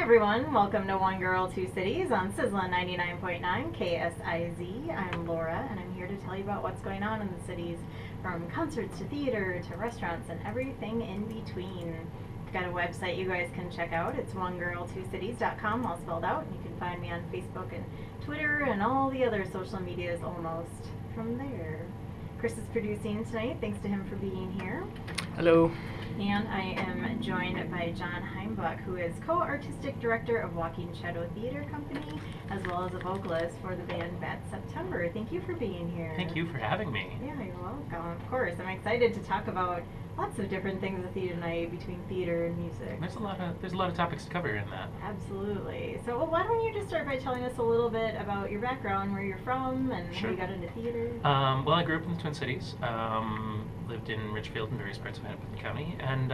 everyone, welcome to One Girl, Two Cities on Sizzla 99.9 KSIZ. I'm Laura, and I'm here to tell you about what's going on in the cities, from concerts to theater to restaurants and everything in between. I've got a website you guys can check out. It's onegirl2cities.com, all spelled out. You can find me on Facebook and Twitter and all the other social medias almost from there. Chris is producing tonight. Thanks to him for being here. Hello. And I am joined by John Heimbuch, who is co-artistic director of Walking Shadow Theater Company, as well as a vocalist for the band Bad September. Thank you for being here. Thank you for having me. Yeah, you're welcome. Of course. I'm excited to talk about lots of different things at theater night between theater and music. There's a lot of topics to cover in that. Absolutely. So why don't you just start by telling us a little bit about your background, where you're from, and Sure. how you got into theater? Well, I grew up in the Twin Cities. Lived in Richfield and various parts of Heimbuch County, and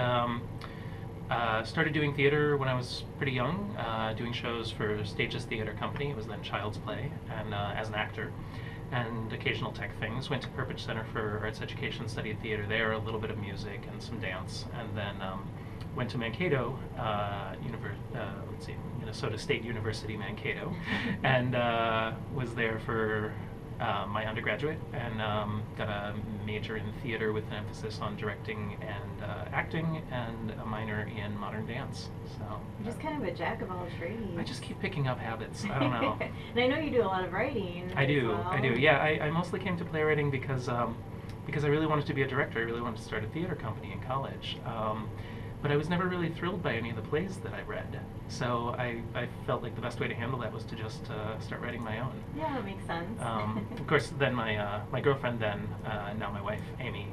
started doing theater when I was pretty young, doing shows for Stages Theater Company. It was then Child's Play, and as an actor, and occasional tech things. Went to Purpose Center for Arts Education, studied theater there, a little bit of music and some dance, and then went to Mankato, Minnesota State University, Mankato, and was there for my undergraduate, and got a major in theater with an emphasis on directing and acting, and a minor in modern dance. So You're just kind of a jack of all trades. I just keep picking up habits. I don't know. And I know you do a lot of writing. I do. Well. I do. Yeah, I mostly came to playwriting because I really wanted to be a director. I really wanted to start a theater company in college. But I was never really thrilled by any of the plays that I read. So I felt like the best way to handle that was to just start writing my own. Yeah, that makes sense. Of course, then my girlfriend then, now my wife, Amy,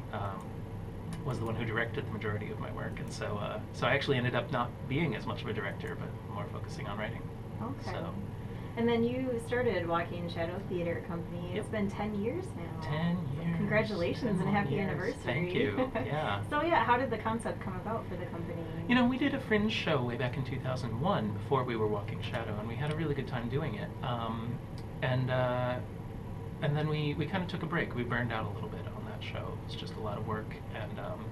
was the one who directed the majority of my work. And so I actually ended up not being as much of a director, but more focusing on writing. Okay. So, and then you started Walking Shadow Theater Company. Yep. It's been 10 years now. 10 years. Congratulations and happy years. anniversary. Thank you. Yeah. So yeah, how did the concept come about for the company? You know, we did a fringe show way back in 2001 before we were Walking Shadow, and we had a really good time doing it. And then we kind of took a break. We burned out a little bit on that show. It was just a lot of work, and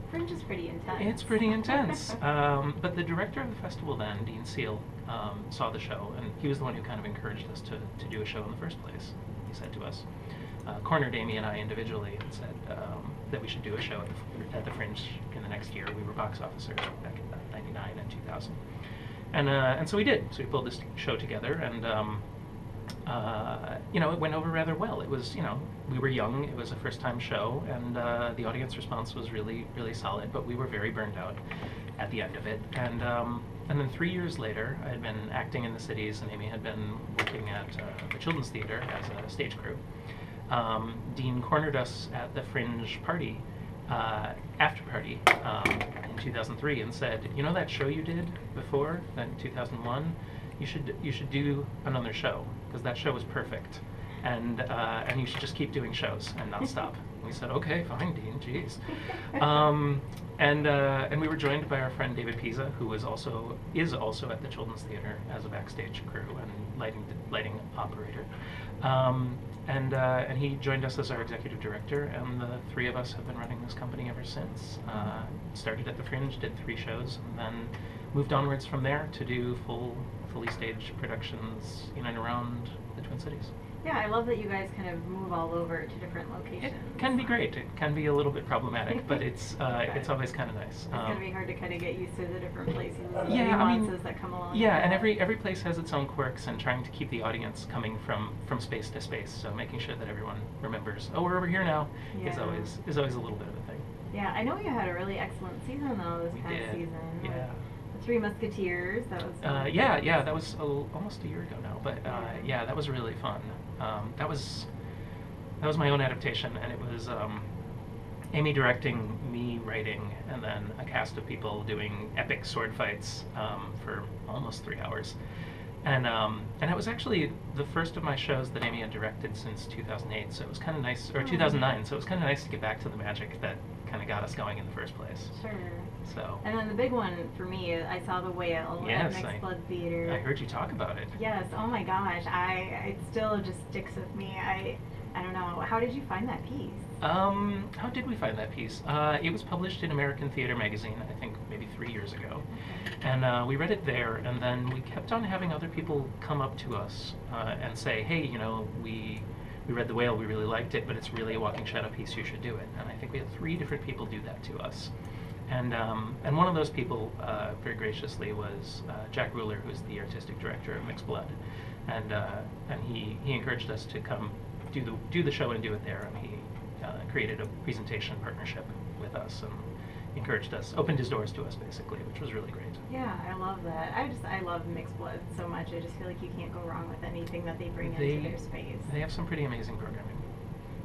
Fringe is pretty intense. it's pretty intense. But the director of the festival then, Dean Seal, saw the show, and he was the one who kind of encouraged us to do a show in the first place. He said to us, cornered Amy and I individually, and said that we should do a show at the Fringe in the next year. We were box officers back in '99 and 2000, and so we did. So we pulled this show together, and it went over rather well. It was, we were young. It was a first-time show, and the audience response was really, really solid. But we were very burned out at the end of it, and then 3 years later, I had been acting in the cities, and Amy had been working at the Children's Theater as a stage crew. Dean cornered us at the Fringe party, after party, in 2003, and said, "You know that show you did before, that in 2001? You should do another show, because that show was perfect, and you should just keep doing shows and not stop." We said, "Okay, fine, Dean. Jeez." And we were joined by our friend David Pisa, who is also at the Children's Theater as a backstage crew and lighting operator. And he joined us as our executive director, and the three of us have been running this company ever since. Started at the Fringe, did 3 shows, and then moved onwards from there to do fully staged productions in and around the Twin Cities. Yeah, I love that you guys kind of move all over to different locations. It can be great. It can be a little bit problematic, but it's always kind of nice. It's going to be hard to kind of get used to the different places and yeah, the nuances that come along. Yeah, with and that. every place has its own quirks, and trying to keep the audience coming from space to space. So making sure that everyone remembers, oh, we're over here now, is always a little bit of a thing. Yeah, I know you had a really excellent season though this past season. Yeah. The Three Musketeers. That was. That was almost a year ago now, but that was really fun. That was my own adaptation, and it was Amy directing, me writing, and then a cast of people doing epic sword fights for almost 3 hours. And it was actually the first of my shows that Amy had directed since 2008, so it was kind of nice, or 2009, so it was kind of nice to get back to the magic that kind of got us going in the first place. Sure. So. And then the big one for me, I saw The Whale at Next Blood Theater. I heard you talk about it. Yes. Oh my gosh, it still just sticks with me. I don't know. How did you find that piece? How did we find that piece? It was published in American Theater Magazine, I think maybe 3 years ago. Okay. And we read it there, and then we kept on having other people come up to us and say, hey, you know, we read The Whale, we really liked it, but it's really a walking shadow piece, you should do it. And I think we had 3 different people do that to us. And one of those people, very graciously, was Jack Ruler, who's the artistic director of Mixed Blood. And he encouraged us to come do the show and do it there, and he created a presentation partnership with us and encouraged us, opened his doors to us basically, which was really great. Yeah, I love that. I love Mixed Blood so much. I just feel like you can't go wrong with anything that they bring into their space. They have some pretty amazing programming.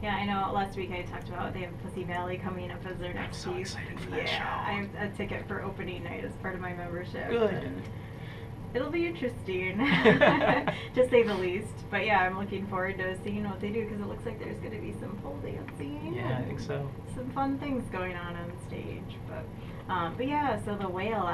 Yeah, I know last week I talked about they have Pussy Valley coming up as their next piece. I'm so excited for that show. Yeah, I have a ticket for opening night as part of my membership. Good. And it'll be interesting, to say the least. But yeah, I'm looking forward to seeing what they do because it looks like there's going to be some pole dancing. Yeah, I think so. Some fun things going on stage. But yeah, so The Whale,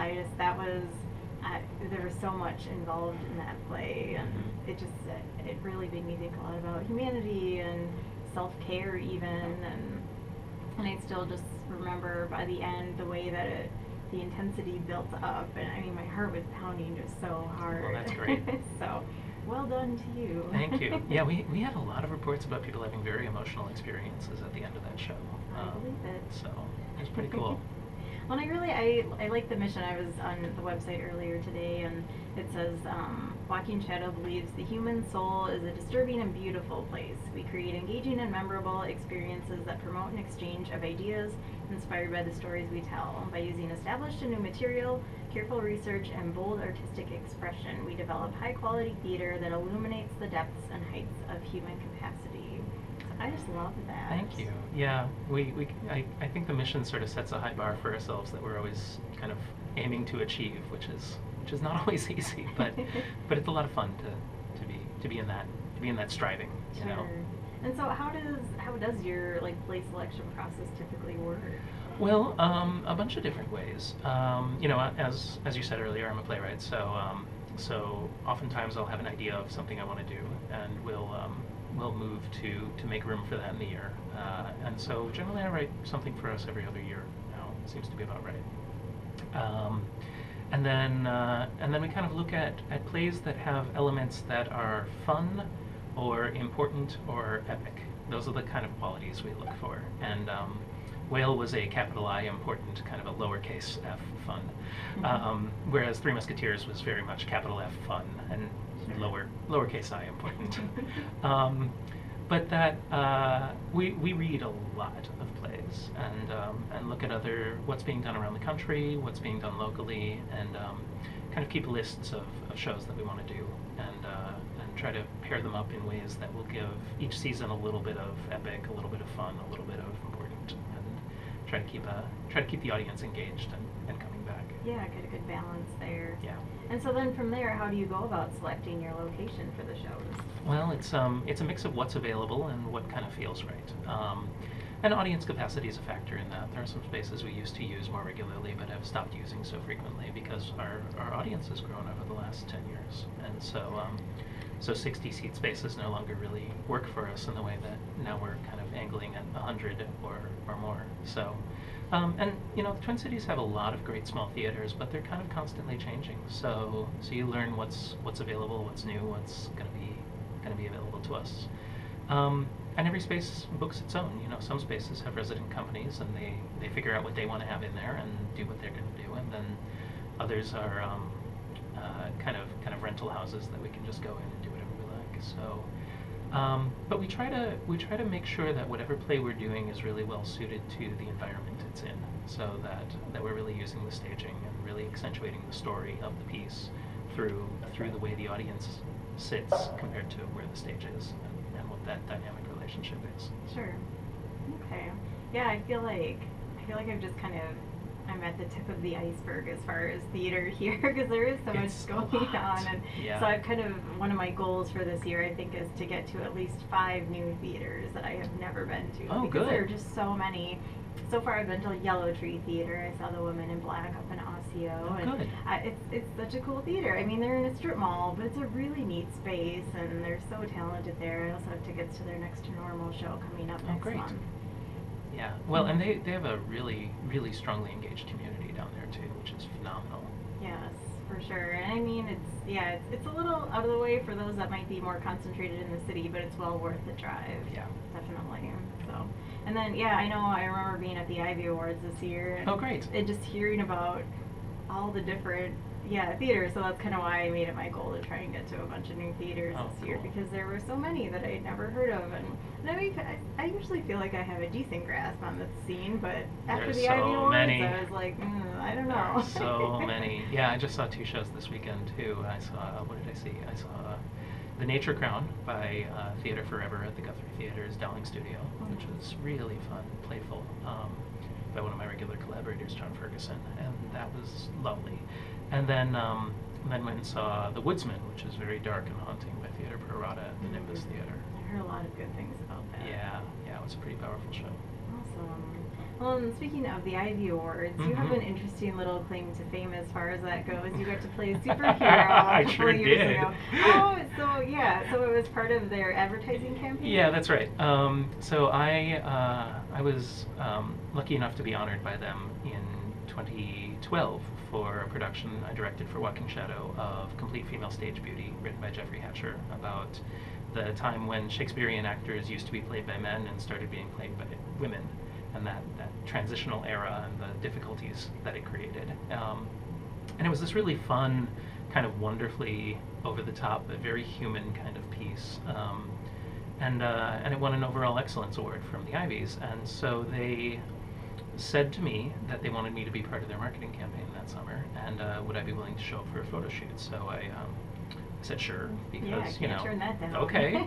there was so much involved in that play, and it really made me think a lot about humanity and self-care even, and I still just remember by the end the way that the intensity built up, and I mean my heart was pounding just so hard. Well, that's great. So, well done to you. Thank you. Yeah, we had a lot of reports about people having very emotional experiences at the end of that show. I believe it. So, it was pretty cool. Well, I like the mission. I was on the website earlier today, and it says, Walking Shadow believes the human soul is a disturbing and beautiful place. We create engaging and memorable experiences that promote an exchange of ideas inspired by the stories we tell. By using established and new material, careful research, and bold artistic expression, we develop high-quality theater that illuminates the depths and heights of human capacity. I just love that. Thank you. Yeah, I think the mission sort of sets a high bar for ourselves that we're always kind of aiming to achieve, which is not always easy, but it's a lot of fun to be in that striving, you know. And so how does your play selection process typically work? Well, a bunch of different ways. You know, as you said earlier, I'm a playwright, so oftentimes I'll have an idea of something I want to do, and we'll move to make room for that in the year. And so generally I write something for us every other year now. It seems to be about right. And then we kind of look at plays that have elements that are fun or important or epic. Those are the kind of qualities we look for. And Whale was a capital I important, kind of a lowercase f fun. Whereas Three Musketeers was very much capital F fun and lowercase I important. But that we read a lot of plays and look at what's being done around the country, what's being done locally, and kind of keep lists of shows that we want to do, and try to pair them up in ways that will give each season a little bit of epic, a little bit of fun, a little bit of important, and try to keep the audience engaged and coming back. Yeah, get a good balance there. Yeah. And so then from there, how do you go about selecting your location for the shows? Well, it's a mix of what's available and what kind of feels right. And audience capacity is a factor in that. There are some spaces we used to use more regularly but have stopped using so frequently because our audience has grown over the last 10 years. And so 60-seat spaces no longer really work for us in the way that now we're kind of angling at 100 or more. So, and you know, the Twin Cities have a lot of great small theaters, but they're kind of constantly changing. So you learn what's available, what's new, what's going to be available to us. And every space books its own. You know, some spaces have resident companies, and they figure out what they want to have in there and do what they're going to do, and then others are kind of rental houses that we can just go in and do whatever we like. So, but we try to make sure that whatever play we're doing is really well suited to the environment it's in, so that we're really using the staging and really accentuating the story of the piece through the way the audience sits compared to where the stage is and what that dynamic relationship is. Sure. Okay. Yeah, I feel like I've just I'm at the tip of the iceberg as far as theater here because there is so much going on, and so I've one of my goals for this year I think is to get to at least 5 new theaters that I have never been to. Oh, because good. there are just so many. So far I've been to Yellow Tree Theater. I saw The Woman in Black up in Osseo. Oh, and good. It's such a cool theater. I mean, they're in a strip mall, but it's a really neat space, and they're so talented there. I also have tickets to their Next to Normal show coming up next month. Yeah. Well, and they have a really, really strongly engaged community down there too, which is phenomenal. Yes, for sure. And I mean, it's a little out of the way for those that might be more concentrated in the city, but it's well worth the drive. Yeah. Definitely. So, and then yeah, I remember being at the Ivy Awards this year. And Oh, great. And just hearing about all the different theaters. So that's kind of why I made it my goal to try and get to a bunch of new theaters this year, cool. because there were so many that I'd never heard of. And I usually feel like I have a decent grasp on the scene, but after There's the Ivy so Awards, many. I was like, I don't There know. are so many. Yeah, I just saw 2 shows this weekend too. I saw, what did I see? I saw The Nature Crown by Theatre Forever at the Guthrie Theatre's Dowling Studio, which was really fun, playful, by one of my regular collaborators, John Ferguson, and that was lovely. And then went and saw The Woodsman, which is very dark and haunting, by Theatre Pro Rata at the Nimbus Theatre. I heard a lot of good things about that. Yeah, it was a pretty powerful show. Awesome. Well, and speaking of the Ivy Awards, you have an interesting little claim to fame as far as that goes. You got to play a superhero I a couple sure of years did. ago. Oh, so it was part of their advertising campaign? Yeah, that's right. So I was lucky enough to be honored by them in 2012 for a production I directed for Walking Shadow of Complete Female Stage Beauty, written by Jeffrey Hatcher, about the time when Shakespearean actors used to be played by men and started being played by women, and that transitional era and the difficulties that it created. And it was this really fun, kind of wonderfully over-the-top, but very human kind of piece. And it won an overall excellence award from the Ivies, and so they said to me that they wanted me to be part of their marketing campaign that summer, and would I be willing to show up for a photo shoot? So I said sure, because can't turn that down. Okay,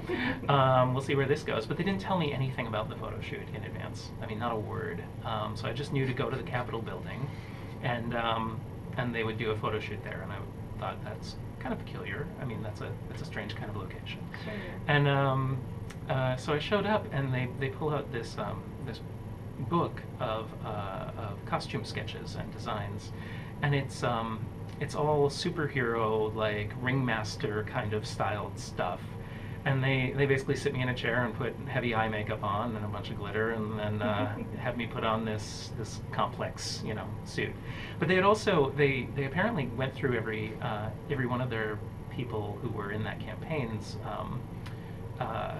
we'll see where this goes. But they didn't tell me anything about the photo shoot in advance. I mean, not a word. So I just knew to go to the Capitol building, and they would do a photo shoot there, and I thought that's kind of peculiar. I mean, that's a strange kind of location. Sure. And so I showed up, and they pull out this this book of costume sketches and designs, and it's all superhero, like ringmaster kind of styled stuff. And they basically sit me in a chair and put heavy eye makeup on and a bunch of glitter, and then have me put on this complex, suit. But they had also they apparently went through every one of their people who were in that campaign's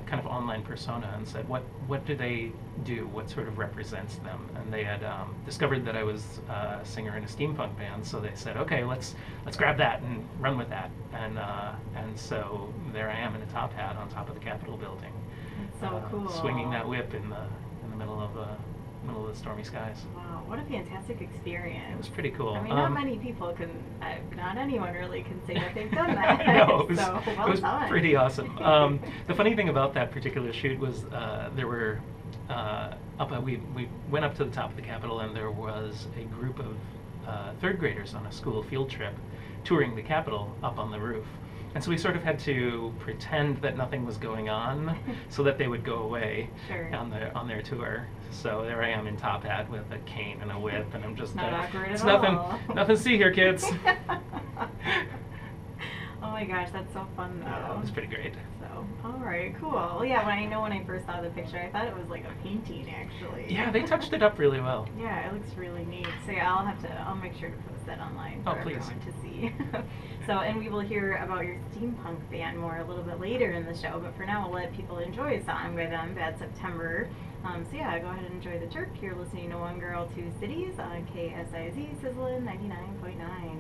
kind of online persona and said, what do they do? What sort of represents them? And they had discovered that I was a singer in a steampunk band, so they said, okay, let's grab that and run with that. And so there I am in a top hat on top of the Capitol building, That's so cool. swinging that whip in the middle of the stormy skies. Wow, what a fantastic experience. It was pretty cool. I mean, not many people can, not anyone really can say that they've done that. No, it was, so, well it was done. pretty awesome. The funny thing about that particular shoot was there were, we went up to the top of the Capitol, and there was a group of 3rd graders on a school field trip touring the Capitol up on the roof. And so we sort of had to pretend that nothing was going on so that they would go away Sure. on their tour. So there I am in top hat with a cane and a whip, and I'm just Not awkward at it's all. nothing to see here, kids. Oh my gosh, that's so fun though. Yeah, it was pretty great. So, all right, cool. Well, yeah, when I first saw the picture, I thought it was like a painting actually. Yeah, they touched it up really well. Yeah, it looks really neat. So yeah, I'll make sure to post that online for Oh, please. everyone to see. So, and we will hear about your steampunk band more a little bit later in the show, but for now we'll let people enjoy a song by them, Bad September. So yeah, go ahead and enjoy the Turk. You're listening to One Girl, Two Cities on KSIZ Sizzlin' 99.9.